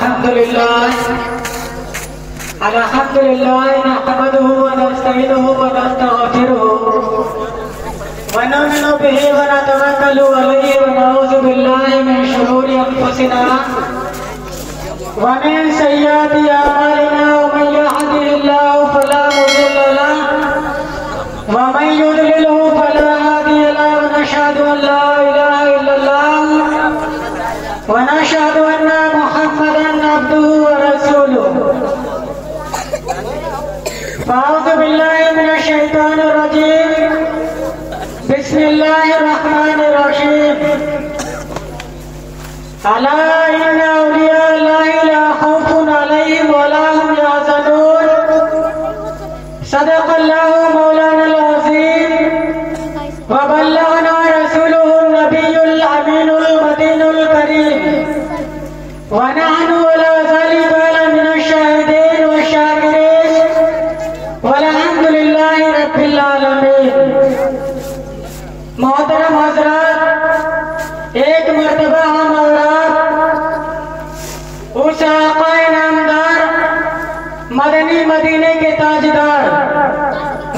अल्हम्दुलिल्लाह नहमदुहु व नस्तईनुहु व नस्तगफिरुहु व नउमिनु बिही व नतवक्कलु अलैहि व नऊज़ु बिल्लाहि मिन शुरूरि अंफुसिना व मिन सय्यिआति अअमालिना मन यहदिहिल्लाहु फला मुदिल्ल लहु व मन युद्लिलहु फला हादिय लहु व नशहदु अन ला इलाहा इल्लल्लाह व नशहदु अन्ना मुहम्मदन अब्दुहु व रसूलुहु। अऊज़ु बिल्लाहि मिनश शैतानिर रजीम। बिस्मिल्लाहिर रहमानिर रहीम। अला इन्ना औलिया अल्लाहि ला खौफुन अलैहिम व ला हुम यहज़नून। सदक़ल्लाहु मौलानाल अज़ीम व बल्लगना रसूलुहुन नबियुल अमीनुल मतीनुल करीम व नहनु अला ज़ालिका लमिनश शाहिदीन व शाकिरीन वल्हम्दुलिल्लाहि रब्बिल आलमीन। मोहतरम हज़रात, एक मर्तबा हम और आप उस आक़ाए नामदार मदनी मदीने के ताजदार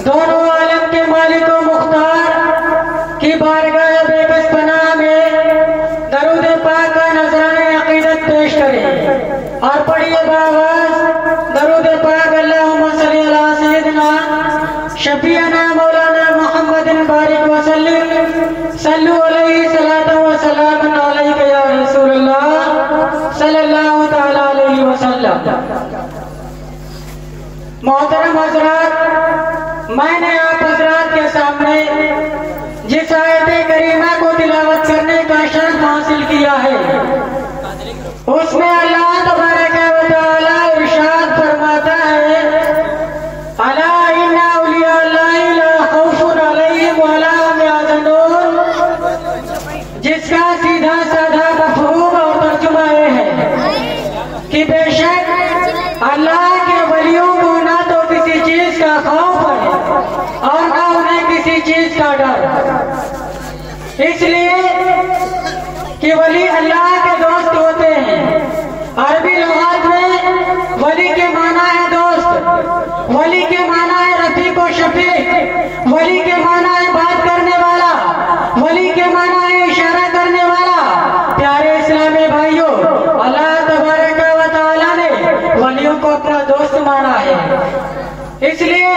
दोनों आलम के मालिक व मुख्तार की बारगाह बेबस पनाह में दरूद पाक का नज़राने अक़ीदत पेश करें और पढ़िए बावाज़ दरूद पाक अल्लाहुम्मा सल्ली अला सय्यिदिना शफीअना मौलाना मुहम्मदिन बारिक वसल्लिम सल्लु अलैहि सलातन व सलामन अलैका या रसूलल्लाह सल्लल्लाहु तआला अलैहि वसल्लम। मोहतरम हज़रात, मैंने आप हज़रात के सामने जिस आयत करीमा को तिलावत करने का शर्फ हासिल किया है उसमें अल्लाह तबारक व तआला इरशाद फरमाता है, अला इन्ना औलिया अल्लाहि ला खौफुन अलैहिम व ला हुम यहज़नून, जिसका सीधा साधा मफ़हूम और तर्जुमा ये है कि बेशक अल्लाह के वलियों को ना तो किसी चीज का खौफ है और ना उन्हें किसी चीज का डर, इसलिए कि वली अल्लाह के दोस्त होते हैं। अरबी लुगात में वली के माना है दोस्त, वली के माना है रफीक व शफीक, वली के माना है बात करने वाला, वली के माना है इशारा करने वाला। प्यारे इस्लामी भाइयों, अल्लाह तबारक व तआला ने वलियों को अपना दोस्त माना है, इसलिए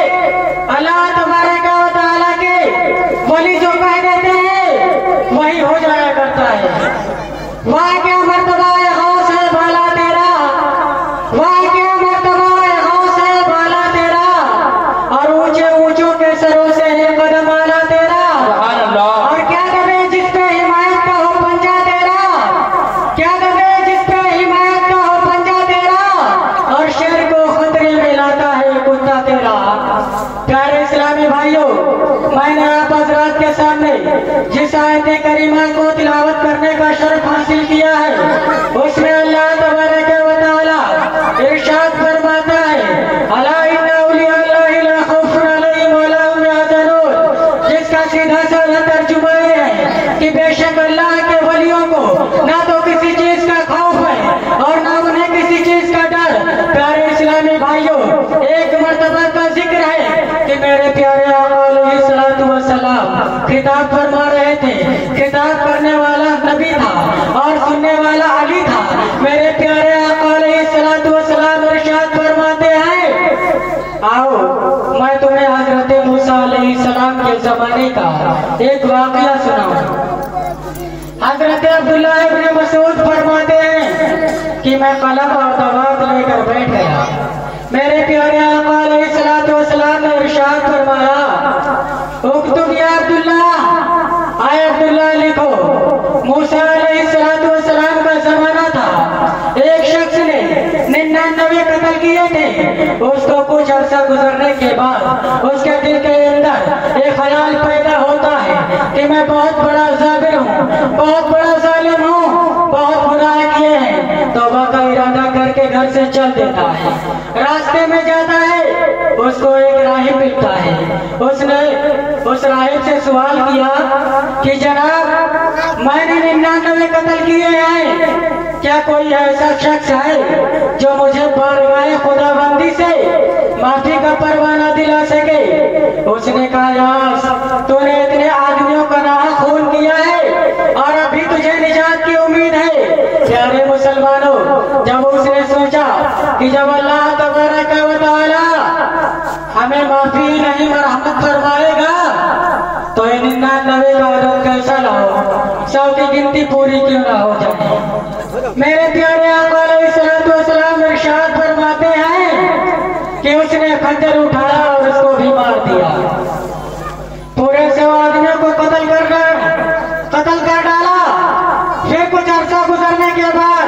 अल्लाह तबारक व तआला के वली जो कह देते हैं वही हो जाया करता है। वाह क्या मर्तबा है गौस है बाला तेरा, वाह क्या मर्तबा है गौस है बाला तेरा, और ऊंचे ऊंचों के सरों से है कदम आला तेरा। और क्या दबे जिस पे हिमायत का हो पंजा तेरा, क्या दबे जिस पे हिमायत का हो पंजा तेरा, और शेर को खतरे में लाता है कुत्ता तेरा। प्यारे इस्लामी भाइयों, मैंने आप हज़रात के सामने जिस आयत करीमा को तिलावत करने का शर्फ हासिल किया है उसमें अल्लाह तबारक व तआला इरशाद फरमाता है, अला इन्ना औलिया अल्लाहि ला खौफुन अलैहिम व ला हुम यहज़नून, जिसका सीधा साधा तर्जुमा ये है कि बेशक अल्लाह के वलियों को ना तो किसी चीज का खौफ है और ना उन्हें किसी चीज का डर। प्यारे इस्लामी भाइयों, एक मर्तबा का जिक्र है कि मेरे प्यारे आका अलैहिस्सलातु वस्सलाम खिताब फरमा रहे थे। खिताब करने वाला नबी था और सुनने वाला अली था। मेरे प्यारे आका अलैहिस्सलातु वस्सलाम इरशाद फरमाते हैं, आओ मैं तुम्हें हजरत मूसा अलैहिस्सलाम के जमाने का एक वाकया सुनाऊं। हजरत अब्दुल्ला इब्न मसूद फरमाते हैं कि मैं कलम और दवात लेकर बैठ गया। मेरे प्यारे आका अलैहिस्सलातु वस्सलाम ने इरशाद फरमाया, उक्तुब या अब्दुल्ला, आए अब्दुल्ला लिखो। मूसा अलैहिस्सलातु वस्सलाम का जमाना था, एक शख्स ने 99 कत्ल किए थे। उसको कुछ अर्सा गुजरने के बाद उसके दिल के अंदर एक ख्याल पैदा होता है कि मैं बहुत बड़ा जाबिर हूँ, बहुत बड़ा जालिम हूँ, बहुत गुनाह किए हैं। तौबा का इरादा करके घर से चल देता है। रास्ते में जाता है, उसको एक राहिब मिलता है। उसने उस राहिब से सवाल किया कि जनाब, मैंने 99 कत्ल किए हैं, क्या कोई ऐसा शख्स है जो मुझे बारगाह खुदाबंदी से माफी का परवाना दिला सके? उसने कहा, यास, तूने इतने आदमियों का नाहक खून किया है और अभी तुझे निजात की उम्मीद है। प्यारे मुसलमानों, जब उसने सोचा कि जब अल्लाह तबारक व तआला हमें माफी नहीं मरहमत फरमाएगा तो 99 का अदद कैसा लाओ, 100 की गिनती पूरी क्यों ना हो जाए। मेरे प्यारे आका अलैहिस्सलाम इरशाद फरमाते हैं कि उसने खंजर उठाया और उसको भी मार दिया। पूरे 100 आदमियों को कत्ल कर डाला। फिर कुछ अरसा गुजरने के बाद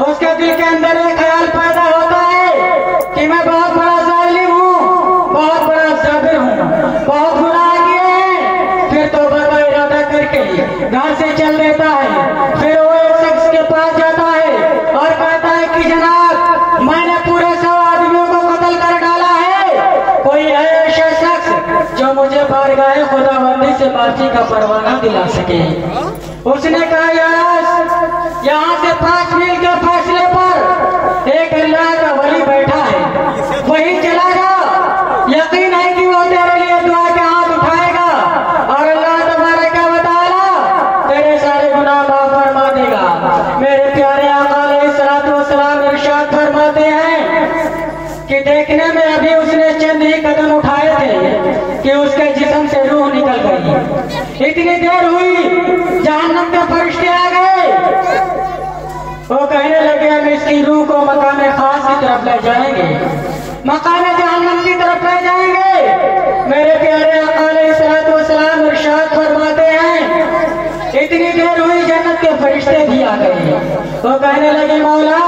उसके दिल के अंदर एक ख्याल पैदा होता है कि मैं बहुत बड़ा जालिम हूँ, बहुत बड़ा जाबिर हूँ, बहुत गुनाह किए हैं। फिर तौबा का इरादा करके घर से चल देता है। फिर वो एक शख्स के पास जाता है और कहता है कि जनाब, मैंने पूरे 100 आदमियों को कत्ल कर डाला है, कोई है ऐसा शख्स जो मुझे बारगाह खुदाबंदी से माफी का परवाना दिला सके? उसने कहा, यास, यहाँ से 5 मील के फासले पर एक अल्लाह का वली बैठा है, वही चला जा। यकीन है कि वो तेरे लिए दुआ के हाथ उठाएगा और अल्लाह तबारक व तआला तेरे सारे गुनाह माफ फरमा देगा। मेरे प्यारे आका अलैहिस्सलाम इरशाद फरमाते हैं कि देखने में अभी उसने चंद ही कदम उठाए थे कि उसके जिस्म से रूह निकल गई। इतनी देर हुई, जहन्नम के फरिश्ते आ गए। वो कहने लगे, हम इसकी रूह को मकाम खास की तरफ ले जाएंगे, मकाम जहन्नम की तरफ ले जाएंगे। मेरे प्यारे आका अलैहिस्सलाम इरशाद फरमाते हैं, इतनी देर हुई, जन्नत के फरिश्ते भी आ गए। वो कहने लगे, मौला,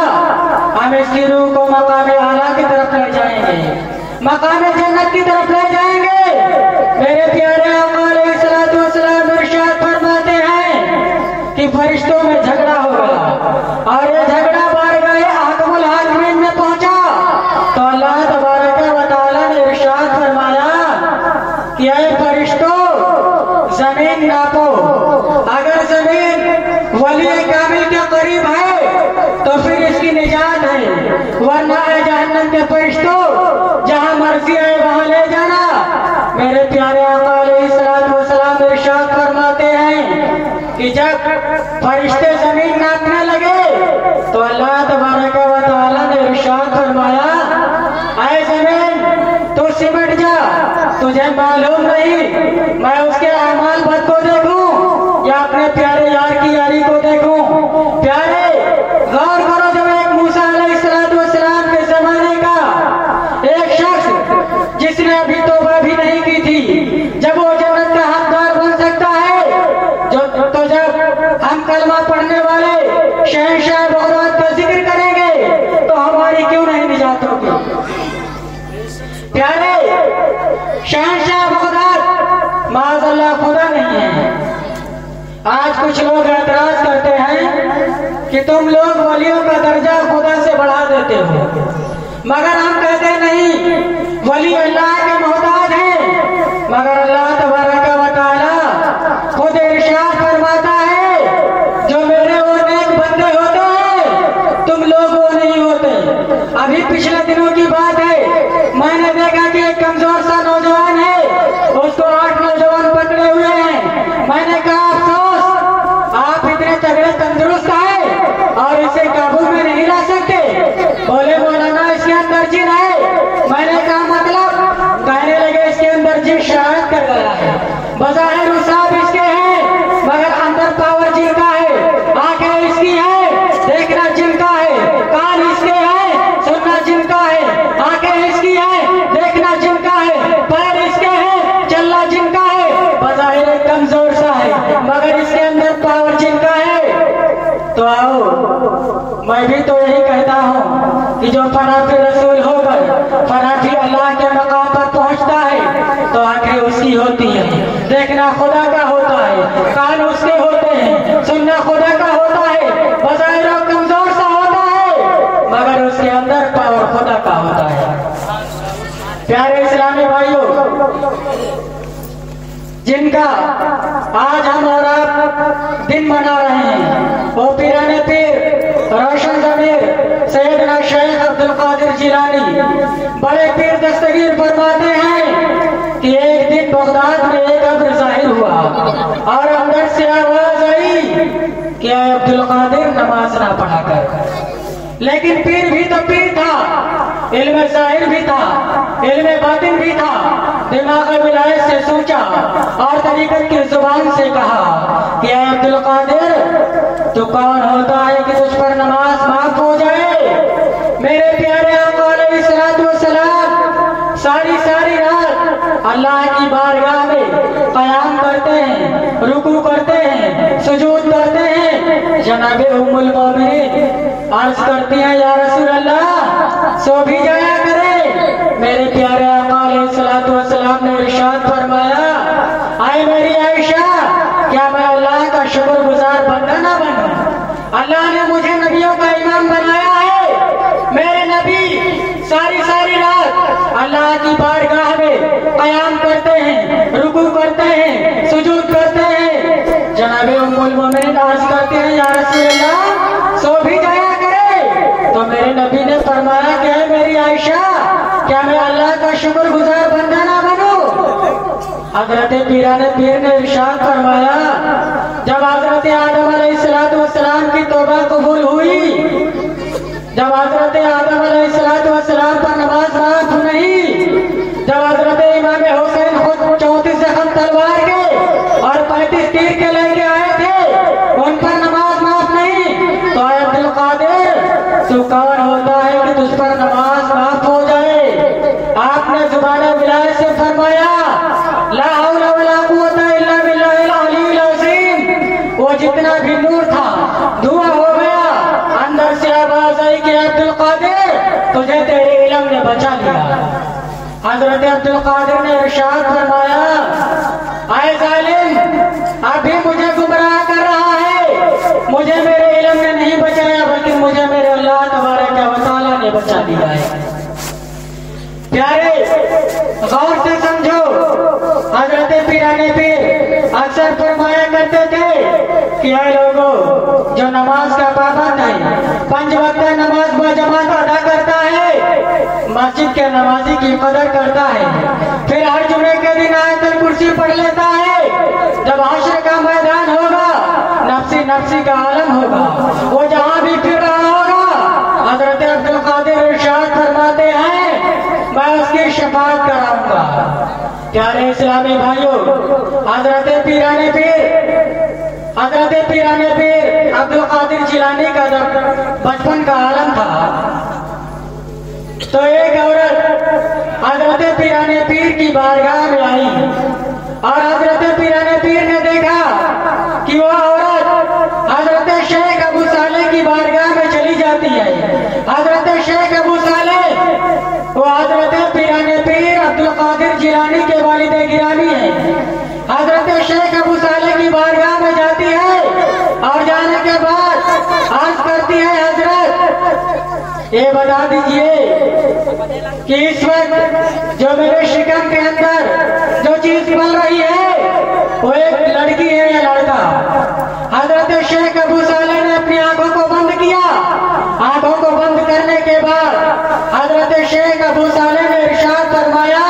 हम इसकी रूह को मकाम आला की तरफ ले जाएंगे, मकाम जन्नत की तरफ ले जाएंगे। मेरे प्यारे आका अलैहिस्सलाम इरशाद फरमाते हैं कि फरिश्तों में झगड़ा हो गया और ये झगड़ा बारगाह हाकिमुल हाकिमीन में पहुंचा तो अल्लाह तबारक व तआला ने इरशाद फरमाया कि ऐ फरिश्तों, जमीन नापो। अगर जमीन वली कामिल के करीब है तो फिर इसकी निजात है, वरना है जहन्नम के फरिश्तों, जहां मर्जी है वहां ले जाना। मेरे प्यारे आका अलैहिस्सलाम इरशाद फरमाते हैं कि जब फरिश्ते जमीन नापने लगे तो अल्लाह तबारक व तआला ने इरशाद फरमाया, ऐ जमीन, तू सिमट जा। तुझे मालूम नहीं मैं उसके अमाल बद को देखूं या अपने प्यारे यार की यारी को देखूं? प्यारे, गौर करो, जब एक मूसा अलैहिस्सलाम के जमाने का एक शख्स जिसने अभी तौबा भी नहीं की थी, जब वो जन्नत का हकदार बन सकता है, तो जब हम कलमा पढ़ने वाले शहंशाह बगदाद का जिक्र करेंगे तो हमारी क्यों नहीं निजात होगी? प्यारे, शहंशाह बगदाद माज़अल्लाह खुदा नहीं है। आज कुछ लोग एतराज करते हैं कि तुम लोग वलियों का दर्जा खुदा से बढ़ा देते हो, मगर हम कहते नहीं, वली अल्लाह के मोहताज हैं। मगर अल्लाह तबारक व तआला खुद इरशाद फरमाता है, जो मेरे वो नेक बंदे होते हैं, तुम लोग वो नहीं होते। अभी पिछले दिनों की बात है, मैंने देखा कि एक कमजोर सा नौजवान है, उसको 8 नौजवान पकड़े हुए हैं। मैंने कहा, अफसोस, आप इतने तगड़े तंदुरुस्त हैं और इसे काबू में नहीं ला सकते। बोले, मौलाना, इसके अंदर जिन है। मैंने कहा, मतलब? कहने लगे, इसके अंदर जिन शरारत कर गया है। बज़ाहिर उसाब इसके हैं, मगर अंदर पावर जिनका है। आंखें इसकी है, देखना जिनका है। कान इसके है, सुनना जिनका है। आंखें इसकी है, देखना जिनका है। पैर इसके हैं, चलना जिनका है। बज़ाहिर कमजोर सा है, मगर इसके अंदर पावर जिनका है। तो आओ, मैं भी तो यही कहता हूँ कि जो फनाफी रसूल होकर फनाफी अल्लाह के मकाम पर पहुँचता है तो आंखें उसकी होती है, देखना खुदा का होता है, कान उसके होते हैं, सुनना खुदा का होता है। बज़ाहिर कमजोर सा होता है, मगर उसके अंदर पावर खुदा का होता है। प्यारे इस्लामी भाइयों, जिनका आज हम और आप दिन मना रहे हैं, वो पीराने पीर रोशन ज़मीर सैयदना शेख अब्दुल कादिर जिलानी बड़े पीर दस्तगीर फरमाते हैं कि एक दिन बगदाद में एक अब्र जाहिर हुआ और अंदर से आवाज आई कि अब्दुल कादिर नमाज ना पढ़ा कर। लेकिन पीर भी तो पीर था, इल्म ज़ाहिर भी था, इल्म बातिन भी था। दिमाग विलायत से सोचा और तरीक़त की जुबान से कहा कि अब्दुल कादिर तू कौन होता है कि तुझ पर नमाज माफ हो जाए। मेरे प्यारे आका अलैहिस्सलातु वस्सलाम सारी सारी रात अल्लाह की बारगाह में क़याम करते हैं, रुकू करते हैं, सुजूद करते हैं। जनाबे उम्मुल मोमिनीन अर्ज करती हैं या रसूल अल्लाह सो भी जाया करे। मेरे प्यारे आका अलैहिस्सलातु वस्सलाम ने इरशाद फरमाया, आए मेरी आयशा क्या मैं अल्लाह का शुक्रगुजार बंदा ना बनूं? अल्लाह ने मुझे नबियों का इमाम बनाया है। मेरे नबी सारी सारी रात अल्लाह की बारगाह में क़याम करते हैं, रुकू करते हैं, सुजूद करते हैं। जनाबे उम्मुल मोमिनीन अर्ज करते हैं या रसूल अल्लाह सो भी जाया करे। तो मेरे नबी ने फरमाया कि है मेरी आयशा क्या मैं अल्लाह का शुक्रगुजार बंदा ना बनूं? हजरत पीराने पीर ने इरशाद फरमाया, जब हजरत आदम अलैहिस्सलातु वस्सलाम की तौबा कबूल हुई, जब हजरत आदम अलैहिस्सलातु वस्सलाम पर नमाज माफ नहीं, जब हजरत इमाम हुसैन खुद 34 जख्म तलवार के और 35 तीर के लेके आए थे, उन पर नमाज माफ नहीं, तो अब्दुल कादिर तू कौन होता है कि तुझ पर नमाज माफ हो जाए? आपने जुबान विलायत से फरमाया, ला हौला वला कुव्वता इल्ला बिल्लाहिल अलील अज़ीम। वो जितना भी नूर था धुआं हो गया। अंदर से आवाज आई कि अब्दुल कादिर तुझे तेरे इल्म ने बचा लिया। हजरत अब्दुल कादिर ने इरशाद फरमाया, आए जालिम अभी मुझे गुमराह कर रहा है। मुझे मेरे इल्म ने नहीं बचाया बल्कि मुझे मेरे अल्लाह तबारक व तआला ने बचा लिया है। प्यारे गौर से समझो, हजरत पीराने पीर अक्सर फरमाया करते थे कि ऐ लोगों जो नमाज का पाबंद है, 5 वक्त नमाज बजमात अदा करता है, मस्जिद के नमाजी की कदर करता है, फिर हर जुमे के दिन आयतुल कुर्सी पढ़ लेता है। जब हश्र का मैदान होगा, नफ्सी नफ्सी का आलम होगा, वो जहाँ भी फिर रहा होगा, हजरत अब्दुल कादिर इरशाद फरमाते हैं मैं उसकी शफाअत कराऊंगा। प्यारे इस्लामी भाइयों, हजरत पीराने पीर अब्दुल कादिर जिलानी का जब बचपन का आलम था, तो एक औरत हजरत पीराने पीर की बारगाह में आई और हजरत पीराने पीर ने देखा कि वो औरत हजरत शेख अबू सालेह की बारगाह में चली जाती है। हजरत शेख अबू सालेह वो हजरत पीराने पीर अब्दुल कादिर जिलानी के वालिद गिरामी है। हजरत शेख अबू सालेह की बारगाह में जाती है और जाने के बाद अर्ज करती है, हजरत ये बता दीजिए कि इस वक्त जो मेरे शिकम के अंदर जो चीज पल रही है वो एक लड़की है या लड़का? हजरत शेख अबू सालेह ने अपनी आंखों को बंद किया। आंखों को बंद करने के बाद हजरत शेख अबू सालेह ने इरशाद फरमाया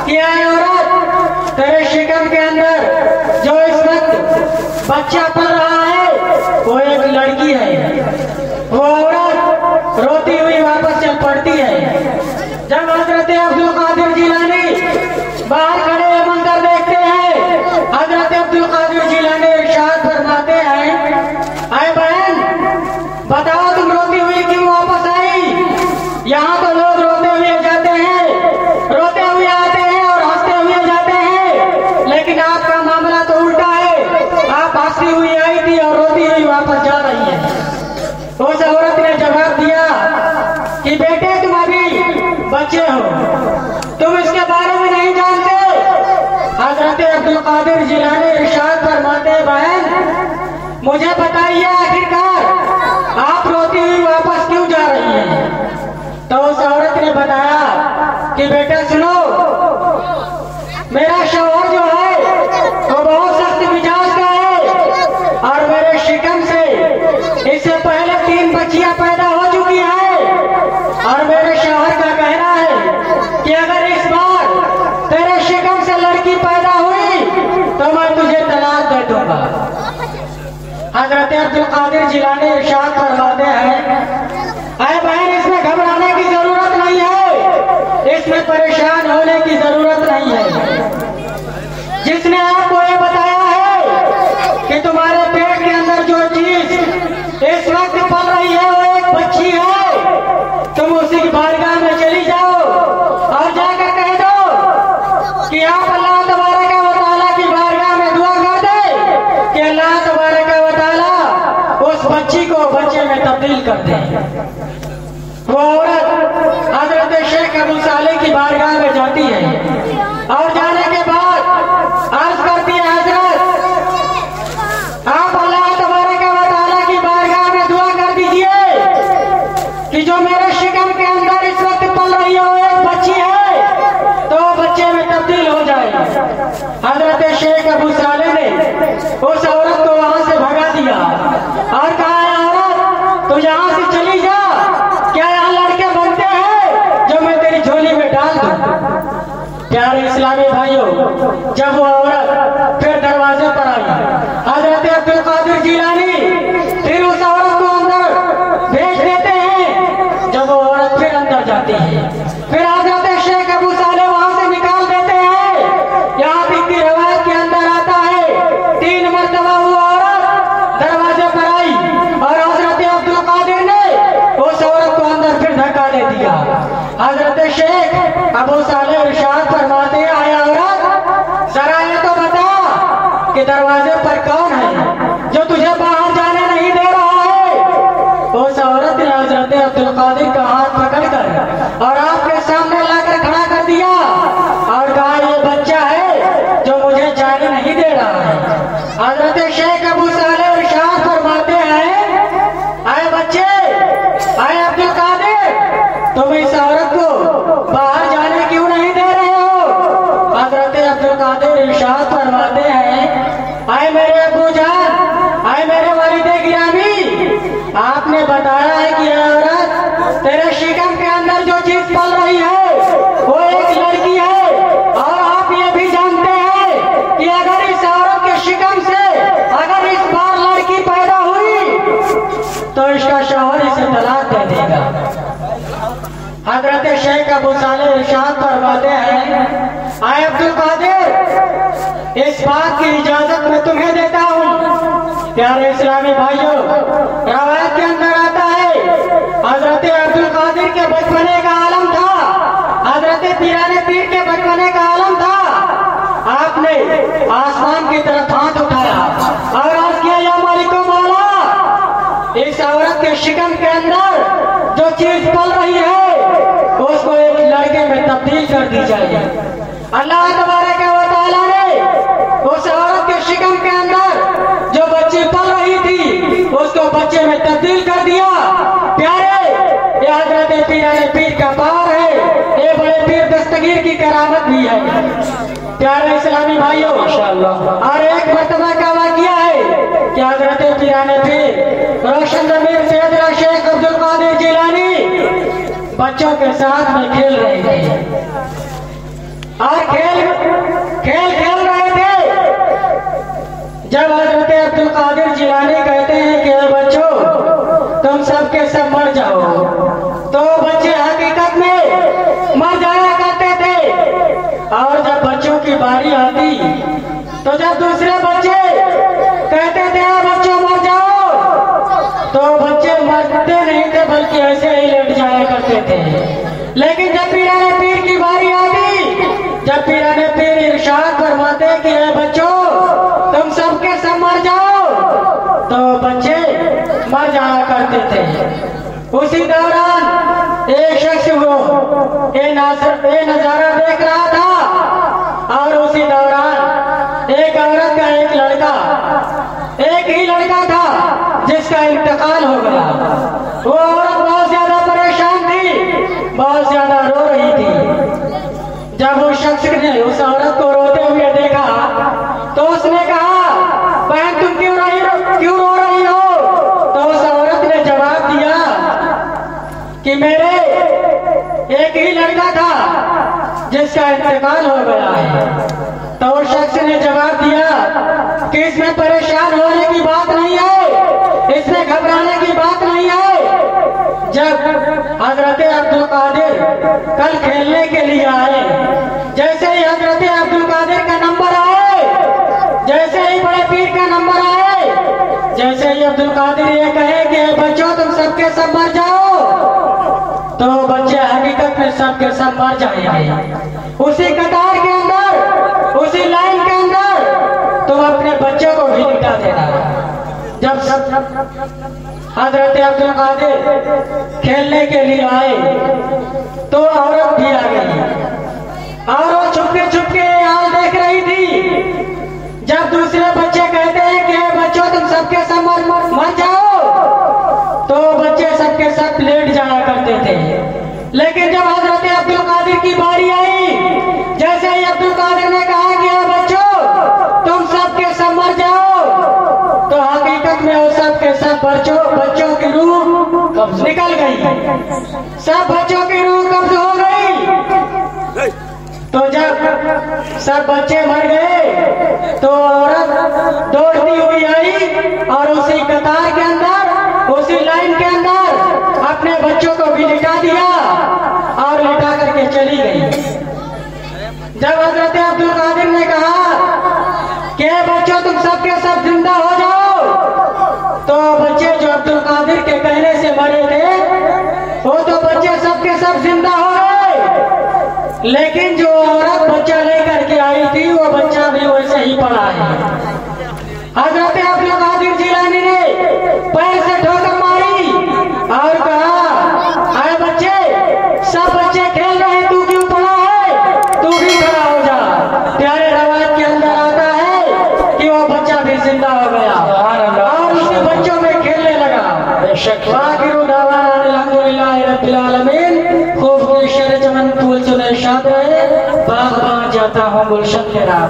कि ऐ औरत तेरे शिकम के अंदर जो इस वक्त बच्चा पल रहा है वो एक लड़की है। वो औरत रोती हुई वापस चल पड़ती है। जब हजरत अब्दुल कादिर जिलानी बाहर खड़े मंजर देखते हैं, हजरत अब्दुल कादिर जिलानी इरशाद फरमाते हैं, ऐ बहन बताओ तुम रोती हुई क्यों वापस आई? यहाँ तो लोग रोते हुए जाते हैं, रोते हुए आते हैं और हंसते हुए जाते हैं, लेकिन आपका मामला तो उल्टा है। आप हंसती हुई आई थी और रोती हुई वापस जा रही है। उस औरत ने जवाब दिया कि बेटे तुम अभी बच्चे हो, तुम इसके बारे में नहीं जानते। हजरत अब्दुल कादिर जिलानी इरशाद फरमाते, बहन मुझे बताइए आखिरकार आप रोती हुई वापस क्यों जा रही हैं? तो उस औरत ने बताया कि बेटा सुनो, मेरा शौहर जो है वो बहुत सख्त मिजाज का है और मेरे शिकम से इससे पहले 3 हजरत अब्दुल कादिर जिलानी इरशाद फरमाते हैं, अरे बहन इसमें घबराने की जरूरत नहीं है, इसमें परेशान होने की जरूरत नहीं है। जिसने आपको ये बताया है कि तुम्हारे पेट के अंदर जो चीज इस वक्त पल रही है वो एक बच्ची है, तुम उसी की बारगाह में चली जाओ और जाकर कह दो कि आप अल्लाह तबारक व तआला की बारगाह में दुआ कर दे कि अल्लाह तबारक व तआला उस बच्ची को बच्चे में तब्दील कर दे। वो औरत हजरत शेख अबू सालेह की बारगाह में जाती है और जाने के बाद अर्ज करती है, हजरत आप अल्लाह तबारक व तआला की बारगाह में दुआ कर दीजिए कि जो मेरे शिकम के अंदर इस वक्त पल रही है वो एक बच्ची है तो बच्चे में तब्दील हो जाए। हजरत शेख अबू सालेह ने उस औरत को वहां से भगा दिया और कहा, औरत तू यहाँ से चली जा, क्या यहाँ लड़के बनते हैं जो मैं तेरी झोली में डाल दूं। प्यारे इस्लामी भाइयों, जब वो औरत फिर दरवाजे पर आई, हजरत अब्दुल कादिर जिलानी फिर उस औरत को अंदर भेज देते हैं। जब वो औरत फिर अंदर जाती है, फिर हजरत शेख अबू सालेह वहां से निकाल देते हैं। यहाँ की रवायत के अंदर आता है 3 मरतबा वो औरत दरवाजे पर आई और हजरत अब्दुल कादिर ने उस औरत को अंदर फिर धक्का दे दिया। हजरत शेख अबू सालेह इरशाद फरमाते हैं, आया औरत जरा ये तो बता कि दरवाजे पर कौन है जो तुझे बाहर जाने नहीं दे रहा है। उस औरत ने हजरत अब्दुल कादिर का हाथ पकड़कर और आपके सामने लाकर खड़ा कर दिया और कहा, ये बच्चा है जो मुझे जाने नहीं दे रहा है। हजरत शेख अबू सालेह इरशाद फरमाते हैं, आए बच्चे, आए अब्दुल कादिर, तुम इस औरत को बाहर जाने क्यों नहीं दे रहे हो। हजरत अब्दुल कादिर इरशाद फरमाते हैं, आए मेरे अब्बू जान, आए मेरे वालिदे गिरामी, आपने बताया है कि औरत तेरे शिकम के अंदर जो चीज पल रही है वो एक लड़की है और आप ये भी जानते हैं कि अगर इस औरत के शिकम से अगर इस बार लड़की पैदा हुई तो इसका शौहर इसे तलाक दे देगा। हजरत शेख अबू सालेह इरशाद फरमाते हैं, आए अब्दुल कादिर, इस बात की इजाजत मैं तुम्हें देता हूँ। प्यारे इस्लामी भाइयों, रवायत के अंदर आता है हजरत अब्दुल कादिर के बचपने का आलम था, हजरत पीराने पीर के बचपने का आलम था। आपने आसमान की तरफ हाथ उठाया और अर्ज किया, या मालिको मौला, इस औरत के शिकम के अंदर जो चीज पल रही है उसको एक लड़के में तब्दील कर दी जाए। अल्लाह तबारक व तआला ने उस औरत के शिकम के अंदर जो बच्ची पल रही थी उसको बच्चे में तब्दील कर दिया। प्यारे, ये हजरत पीराने पीर का पार है, ये बड़े पीर दस्तगीर की करामत भी है। प्यारे इस्लामी भाइयों, माशाअल्लाह। और एक मरतबा का वाकया है कि हजरत पीराने पीर रोशन ज़मीर सैयदना शेख अब्दुल कादिर जिलानी बच्चों के साथ में खेल रहे थे और खेल रहे थे। जब हजरत अब्दुल कादिर जिलानी कहते हैं कि बच्चों तुम सबके सब मर जाओ, तो बच्चे हकीकत में मर जाया करते थे। और जब बच्चों की बारी आती तो जब दूसरे बच्चे कहते थे बच्चों मर जाओ, तो बच्चे मरते नहीं थे बल्कि ऐसे ही लेट जाया करते थे। लेकिन जब पीराने पीर की बारी आती, जब पीराने पीर इरशाद फरमाते कि बच्चों तुम सबके सब मर जाओ, तो बच्चे मर जाया करते थे। उसी दौरान एक शख्स वो ये नजारा देख रहा था और उसी दौरान एक औरत का एक ही लड़का था जिसका इंतकाल हो गया। वो औरत बहुत ज्यादा परेशान थी, बहुत ज्यादा रो रही थी। जब उस शख्स ने उस औरत को रोते हुए देखा तो उसने कहा, बहन तुम क्यों रो रही हो। तो उस औरत ने जवाब दिया कि मेरे एक ही लड़का था जिसका इंतकाल हो गया है। तो उस शख्स ने जवाब दिया कि इसमें परेशान होने की बात नहीं है, इसमें घबराने की बात नहीं है। जब हजरत अब्दुल कादिर कल खेलने के लिए आए, जैसे ही हजरत अब्दुल कादिर का नंबर आए, जैसे ही बड़े पीर का नंबर आए, जैसे ही अब्दुल कादिर ये कहे कि बच्चों तुम सबके सब मर जाओ, तो बच्चे हकीकत में सबके सब मर जाएंगे। उसी कतार के अंदर, उसी लाइन के अंदर तुम अपने बच्चों को भी लिटा देना। जब हजरत अब्दुल कादिर खेलने के लिए आए तो औरत भी आ गई और वो छुपके छुपके हाल देख रही थी। जब दूसरे बच्चे कहते हैं कि बच्चों तुम सबके सब मर जाओ, तो बच्चे सबके सब लेट जाया करते थे। लेकिन जब हजरत अब्दुल कादिर की बारी आई, जैसे ही अब्दुल कादिर ने कहा कि बच्चों तुम सबके सब मर जाओ, तो हकीकत में वो सबके सब बच्चों की रूह निकल गई, सब बच्चों की रूह कब्ज हो गई। तो जब सब बच्चे मर गए तो औरत दौड़ती हुई आई और उसी कतार के अंदर, उसी लाइन के अंदर अपने बच्चों को भी लिटा दिया और लिटा करके चली गई। जब हजरत अब्दुल कादिर ने कहा कि बच्चों तुम सबके सब जिंदा हो जाओ, तो बच्चे जो अब्दुल कादिर के कहने से मरे थे वो तो बच्चे सबके सब जिंदा हो गए, लेकिन जो औरत बच्चा लेकर के आई थी वो बच्चा भी वैसे ही पड़ा है। हजरत अब्दुल कादिर जिलानी ने पैर से ठोकर मारी और कहा, अरे बच्चे, सब बच्चे खेल रहे हैं, तू क्यों पड़ा है, तू भी खड़ा हो जा। प्यारे रवायत के अंदर आता है कि वो बच्चा भी जिंदा हो गया और उसी बच्चों में खेलने लगा। खूब के शेर चमन फूल सुने शाद रहे, बाग बाग जाता हूँ गुलशन के राह।